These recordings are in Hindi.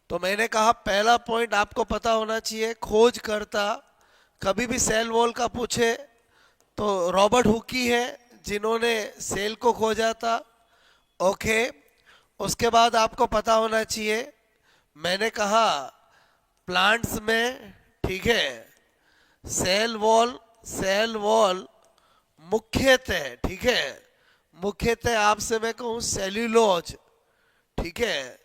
तो मैंने कहा पहला पॉइंट आपको पता होना चाहिए, खोजकर्ता कभी भी सेल वॉल का पूछे तो रॉबर्ट हुक ही है जिन्होंने सेल को खोजा था। ओके, उसके बाद आपको पता होना चाहिए, मैंने कहा प्लांट्स में, ठीक है, सेल वॉल मुख्यतः, ठीक है, मुख्यतः आपसे मैं कहूँ सेल्यूलोज, ठीक है,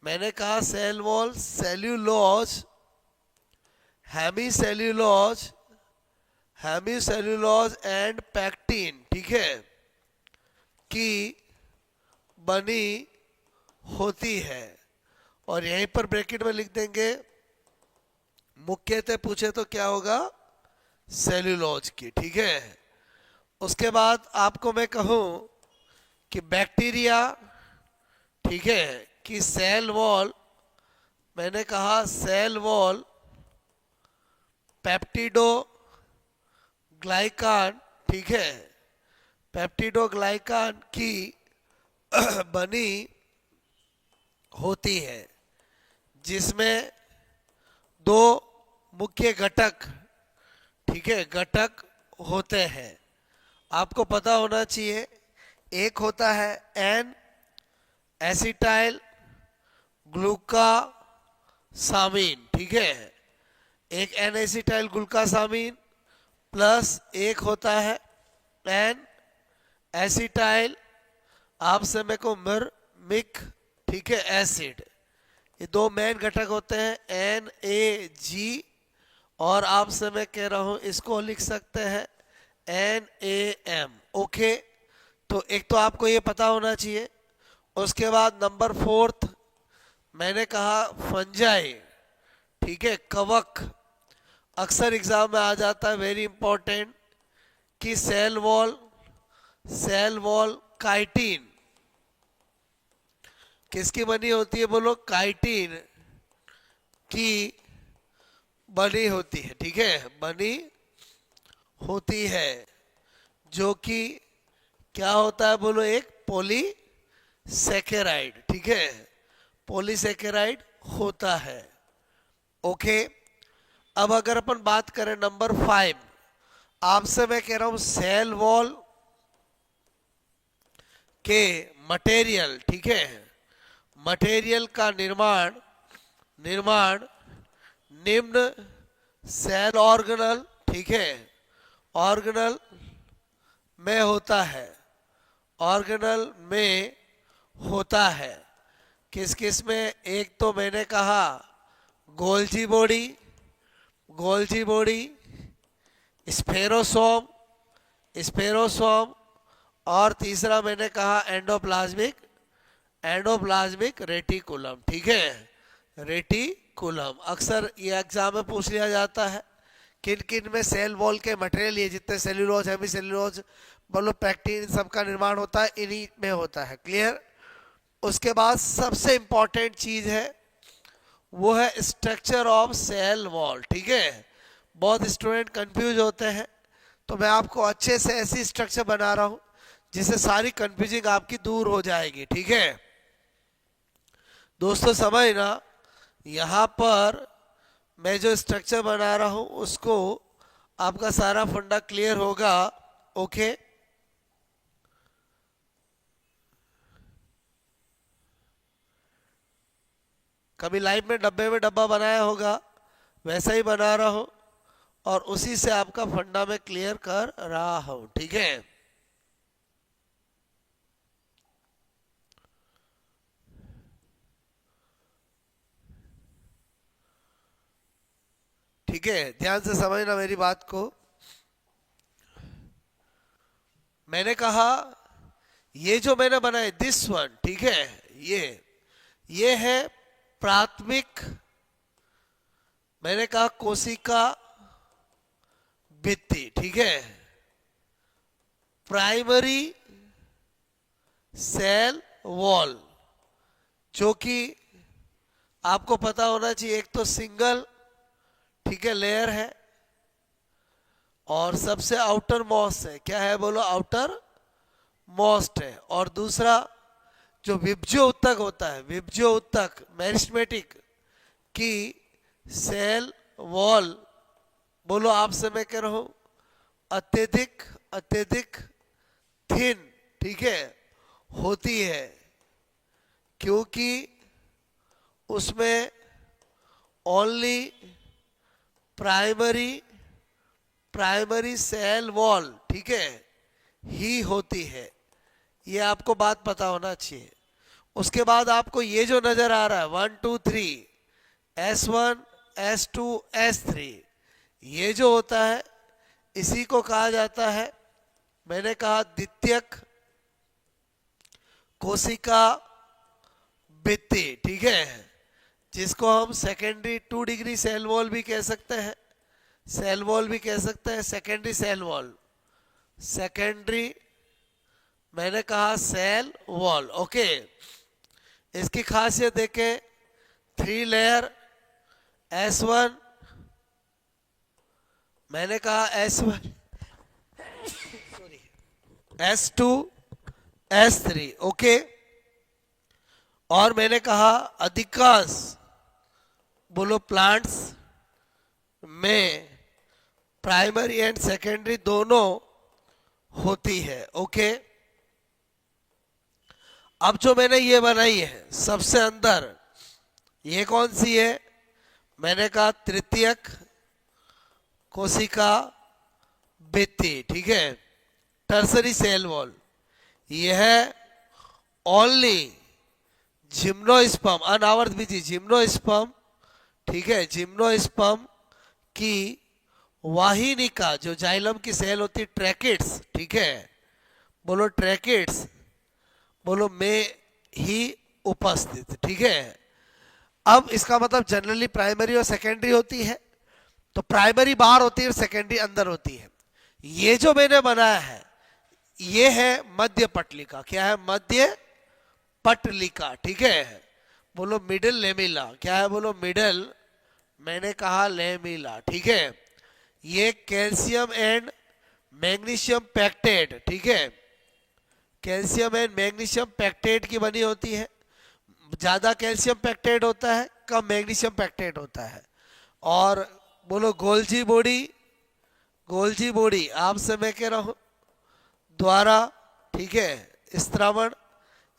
मैंने कहा cell wall cellulose, hemicellulose, hemicellulose and pectin, ठीक है, की बनी होती है। और यहीं पर ब्रैकेट में लिख देंगे, मुख्यतः पूछे तो क्या होगा, सेल्यूलोज की, ठीक है। उसके बाद आपको मैं कहूं कि बैक्टीरिया, ठीक है, कि सेल वॉल, मैंने कहा सेल वॉल पेप्टिडो ग्लाइकान, ठीक है, पेप्टिडो ग्लाइकान की बनी होती है, जिसमें दो मुख्य घटक, ठीक है, घटक होते हैं। आपको पता होना चाहिए, एक होता है एन एसिटाइल ग्लूकासामीन, ठीक है, एक एन एसिटाइल ग्लूकासामीन प्लस एक होता है एन एसिटाइल, आपसे मेरे को मिक, ठीक है, एसिड। ये दो मेन घटक होते हैं एन ए जी, और आपसे मैं कह रहा हूं इसको लिख सकते हैं एन ए एम। ओके, तो एक तो आपको ये पता होना चाहिए। उसके बाद नंबर फोर्थ, मैंने कहा फंजाई, ठीक है, कवक, अक्सर एग्जाम में आ जाता है, वेरी इंपॉर्टेंट, कि सेल वॉल काइटिन किसकी बनी होती है, बोलो, काइटिन की बनी होती है, ठीक है, बनी होती है, जो कि क्या होता है, बोलो, एक पॉलीसेकेराइड, ठीक है, पॉलीसेकेराइड होता है। ओके, अब अगर अपन बात करें नंबर 5, आपसे मैं कह रहा हूं सेल वॉल के मटेरियल, ठीक है, मटेरियल का निर्माण निम्न सेल ऑर्गेनल, ठीक है, ऑर्गेनल में होता है, ऑर्गेनल में होता है। किस किस में, एक तो मैंने कहा गोल्जी बॉडी, स्फेरोसोम, और तीसरा मैंने कहा एंडोप्लाज्मिक रेटिकुलम, ठीक है, रेटिकुलम। अक्सर ये एग्जाम में पूछ लिया जाता है, किन किन में सेल वॉल के मटेरियल, ये जितने सेल्यूलोज, हेमीसेल्यूलोज, बोलो, पैक्टिन, सबका निर्माण होता है, इन्हीं में होता है। क्लियर। उसके बाद सबसे इंपॉर्टेंट चीज है, वो है स्ट्रक्चर ऑफ सेल वॉल, ठीक है। बहुत स्टूडेंट कंफ्यूज होते हैं, तो मैं आपको अच्छे से ऐसी स्ट्रक्चर बना रहा हूं जिससे सारी कंफ्यूजिंग आपकी दूर हो जाएगी, ठीक है। दोस्तों समझना, यहां पर मैं जो स्ट्रक्चर बना रहा हूं उसको आपका सारा फंडा क्लियर होगा। ओके, कभी लाइफ में डब्बा बनाया होगा, वैसा ही बना रहा हूं, और उसी से आपका फंडा में क्लियर कर रहा हूं, ठीक है। ठीक है, ध्यान से समझना मेरी बात को। मैंने कहा ये जो मैंने बनाया दिस वन, ठीक है, ये है प्राथमिक, मैंने कहा कोशिका भित्ति, ठीक है, प्राइमरी सेल वॉल, जो कि आपको पता होना चाहिए, एक तो सिंगल, ठीक है, लेयर है, और सबसे आउटर मोस्ट है, क्या है, बोलो, आउटर मोस्ट है। और दूसरा जो विब्जियो उत्तक होता है, विब्जियो उत्तक, मेरिस्टेमेटिक, कि सेल वॉल, बोलो आपसे मैं कह रहा हूं, अत्यधिक अत्यधिक थिन, ठीक है, होती है, क्योंकि उसमें ओनली प्राइमरी सेल वॉल, ठीक है, ही होती है। ये आपको बात पता होना चाहिए। उसके बाद आपको ये जो नजर आ रहा है 1 2 3 S1 S2 S3, ये जो होता है इसी को कहा जाता है, मैंने कहा, द्वितीयक कोशिका भित्ति, ठीक है, जिसको हम सेकेंडरी 2 डिग्री सेल वॉल भी कह सकते हैं, सेल वॉल भी कह सकते हैं, सेकेंडरी सेल वॉल, सेकेंडरी मैंने कहा सेल वॉल। ओके, इसकी खासियत देखें, 3 लेयर S1, मैंने कहा S1 sorry S2 S3, okay, और मैंने कहा अधिकांश, बोलो, प्लांट्स में प्राइमरी एंड सेकेंडरी दोनों होती है। ओके, अब जो मैंने ये बनाई है सबसे अंदर, ये कौन सी है, मैंने कहा तृतीयक कोशिका भित्ति, ठीक है, टर्सरी सेल वॉल। यह है ओनली जिम्नोस्पर्म, अनावर्त बीजी जिम्नोस्पर्म, ठीक है, जिम्नोस्पर्म की वाहिनिका, जो जाइलम की सेल होती, ट्रैकिड्स, ठीक है, बोलो ट्रैकिड्स, बोलो, में ही उपस्थित, ठीक है। अब इसका मतलब जनरली प्राइमरी और सेकेंडरी होती है, तो प्राइमरी बाहर होती है और सेकेंडरी अंदर होती है। ये जो मैंने बनाया है ये है मध्य पटलिका। क्या है? मध्य पटलिका, ठीक है, बोलो मिडिल लेमिला। क्या है? बोलो मिडिल, मैंने कहा लेमिला, ठीक है। ये कैल्शियम एंड मैग्नीशियम पैक्टेट, ठीक है, कैल्शियम एंड मैग्नीशियम पैक्टेट की बनी होती है। ज्यादा कैल्शियम पैक्टेट होता है, कम मैग्नीशियम पैक्टेट होता है। और बोलो गोल्जी बॉडी, गोल्जी बॉडी आपसे मैं कह रहा हूं द्वारा, ठीक है, स्त्रावण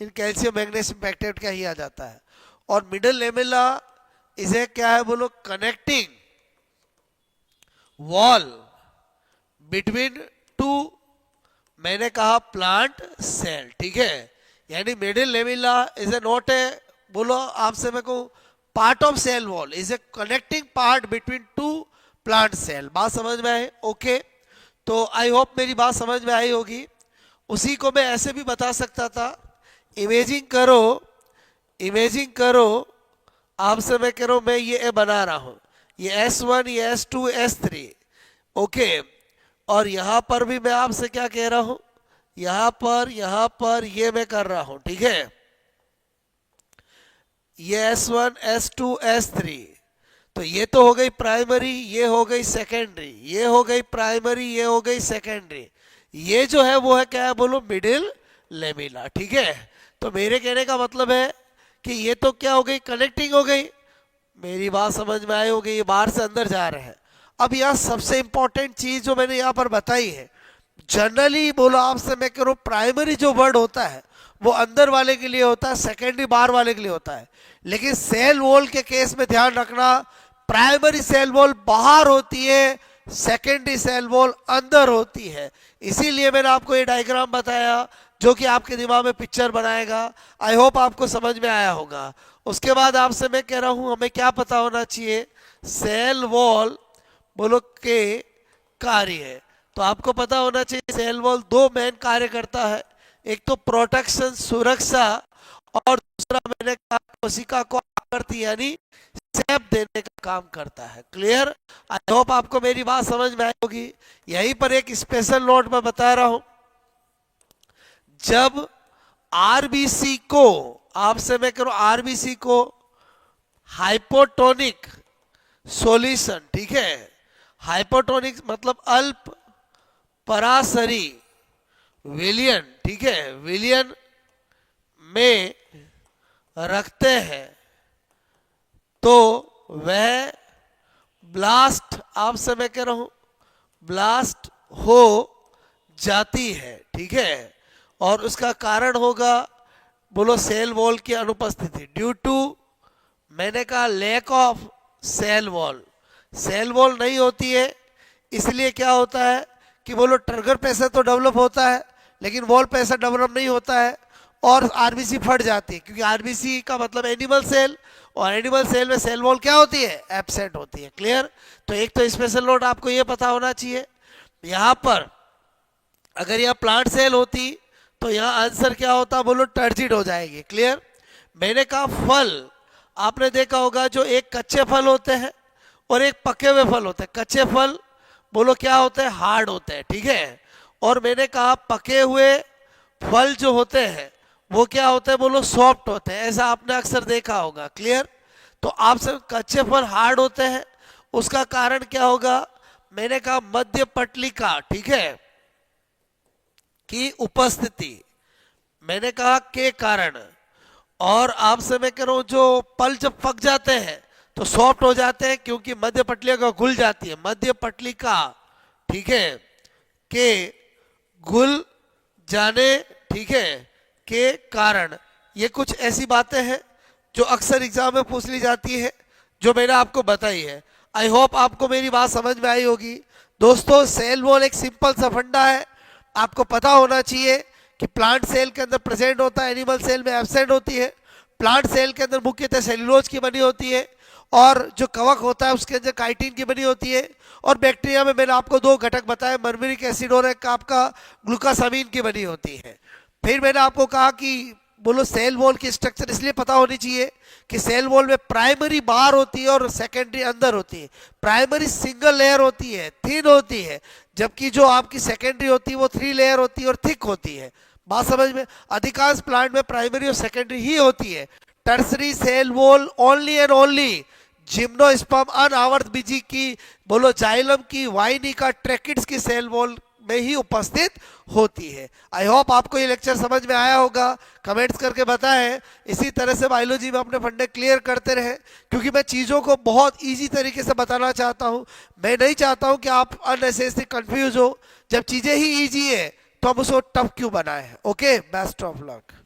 इन कैल्शियम मैग्नीशियम पैक्टेट का ही आ जाता है। और मिडिल लेमेला इसे क्या है? बोलो कनेक्टिंग वॉल बिटवीन टू, मैंने कहा प्लांट सेल, ठीक है। यानी middle lamella is a not a, बोलो आपसे मैं कहूं, part of cell wall, is a connecting part between two plant cell. बात समझ में आई? ओके, तो आई होप मेरी बात समझ में आई होगी। उसी को मैं ऐसे भी बता सकता था, इमेजिंग करो, इमेजिंग करो, आपसे मैं कह रहा हूं, मैं ये बना रहा हूं, ये S1, ये S2, S3, ओके। और यहां पर भी मैं आपसे क्या कह रहा हूं, यहां पर ये मैं कर रहा हूं, ठीक है। ये S1, S2, S3, तो ये तो हो गई प्राइमरी, ये हो गई सेकेंडरी, ये हो गई प्राइमरी, ये हो गई सेकेंडरी। ये जो है वो है क्या है? बोलो मिडिल लेमिला, ठीक है। तो मेरे कहने का मतलब है कि ये तो क्या हो गई? कनेक्टिंग हो गई। मेरी बात समझ में आई होगी, ये बाहर से अंदर जा रहे हैं। अब यह सबसे इंपॉर्टेंट चीज जो मैंने यहां पर बताई है, जनरली बोलो आपसे मैं कह रहा हूं, प्राइमरी जो वर्ड होता है वो अंदर वाले के लिए होता है, सेकेंडरी बाहर वाले के लिए होता है। लेकिन सेल वॉल के केस में ध्यान रखना, प्राइमरी सेल वॉल बाहर होती है, सेकेंडरी सेल वॉल अंदर होती है। इसीलिए मैंने आपको ये डायग्राम बताया जो कि आपके दिमाग में पिक्चर बनाएगा। आई होप आपको समझ में आया होगा। उसके बाद आपसे मैं कह रहा हूं, हमें क्या पता होना चाहिए? सेल वॉल बोलो के कार्य। तो आपको पता होना चाहिए सेल वॉल दो मेन कार्य करता है, एक तो प्रोटेक्शन, सुरक्षा, और दूसरा मैंने कहा कोशिका को आकृति यानी शेप देने का काम करता है। क्लियर? आई होप आपको मेरी बात समझ में आई होगी। यहीं पर एक स्पेशल नोट मैं बता रहा हूं, जब आरबीसी को, आपसे मैं कह रहा हूं आरबीसी को हाइपोटोनिक सॉल्यूशन, ठीक है, हाइपोटोनिक मतलब अल्प पराशरी विलियन, ठीक है, विलियन में रखते हैं, तो वह ब्लास्ट, आपसे मैं कह रहा हूं ब्लास्ट हो जाती है, ठीक है। और उसका कारण होगा बोलो सेल वॉल की अनुपस्थिति, ड्यू टू, मैंने कहा lack of cell wall. Cell wall नहीं होती है, इसलिए क्या होता है कि बोलो ट्रिगर प्रेशर तो डेवलप होता है लेकिन वॉल प्रेशर डेवलप नहीं होता है और आरबीसी फट जाती है, क्योंकि आरबीसी का मतलब एनिमल सेल, और एनिमल सेल में सेल वॉल क्या होती है, एब्सेंट होती है। क्लियर? तो एक तो स्पेशल नोट आपको ये पता होना चाहिए। यहाँ पर अगर यह प्लांट सेल होती तो यहाँ आंसर क्या होता, बोलो टर्जिड हो जाएगी। क्लियर? मैंने कहा फल, आपने देखा होगा जो एक कच्चे फल होते हैं और एक पके हुए फल होते हैं। कच्चे फल बोलो क्या होते हैं, हार्ड होते हैं, ठीक है। और मैंने कहा पके हुए फल जो होते हैं वो क्या होते हैं, बोलो सॉफ्ट होते हैं। ऐसा आपने अक्सर देखा होगा। क्लियर? तो आपसे कच्चे फल हार्ड होते हैं, उसका कारण क्या होगा, मैंने कहा मध्य पटलिका, ठीक है, की उपस्थिति, मैंने कहा के कारण। और आपसे मैं कह रहा हूं जो पल जब पक जाते हैं तो सॉफ्ट हो जाते हैं क्योंकि मध्य पटलिका घुल जाती है। मध्य पटलिका, ठीक है, के घुल जाने, ठीक है, के कारण। ये कुछ ऐसी बातें हैं जो अक्सर एग्जाम में पूछ ली जाती है, जो मैंने आपको बताई है। आई होप आपको मेरी बात समझ में आई होगी। दोस्तों सेल वॉल एक सिंपल सा फंडा है, आपको पता होना चाहिए कि प्लांट सेल के अंदर प्रेजेंट होता है, एनिमल सेल में एब्सेंट होती है। प्लांट सेल के अंदर मुख्यतः सेल्यूलोज की बनी होती है और जो कवक होता है उसके अंदर काइटिन की बनी होती है। और बैक्टीरिया में मैंने आपको दो घटक बताए, मर्मरिक एसिड और एक आपका ग्लूकासामीन की बनी होती है। फिर मैंने आपको कहा कि बोलो सेल वॉल की स्ट्रक्चर इसलिए पता होनी चाहिए कि सेल वॉल में प्राइमरी बाहर होती है और सेकेंडरी अंदर होती है। प्राइमरी सिंगल लेयर होती है, थिन होती है, जबकि जो आपकी सेकेंडरी होती है वो 3 लेयर होती है और थिक होती है। बात समझ में? अधिकांश प्लांट में प्राइमरी और सेकेंडरी ही होती है। Tertiary cell wall only and only gymnosperm अनावर्त बीजी की, बोलो जाइलम की, वाइनी का, ट्रैकिड्स की सेल वॉल में ही उपस्थित होती है। आई होप आपको ये लेक्चर समझ में आया होगा। कमेंट्स करके बताएं। इसी तरह से बायोलॉजी में अपने फंडे क्लियर करते रहे, क्योंकि मैं चीज़ों को बहुत इजी तरीके से बताना चाहता हूं। मैं नहीं चाहता हूं कि आप अननेसेसरी कंफ्यूज हो। जब चीज़ें ही ईजी है तो हम उसको टफ क्यों बनाए। Okay, best of luck.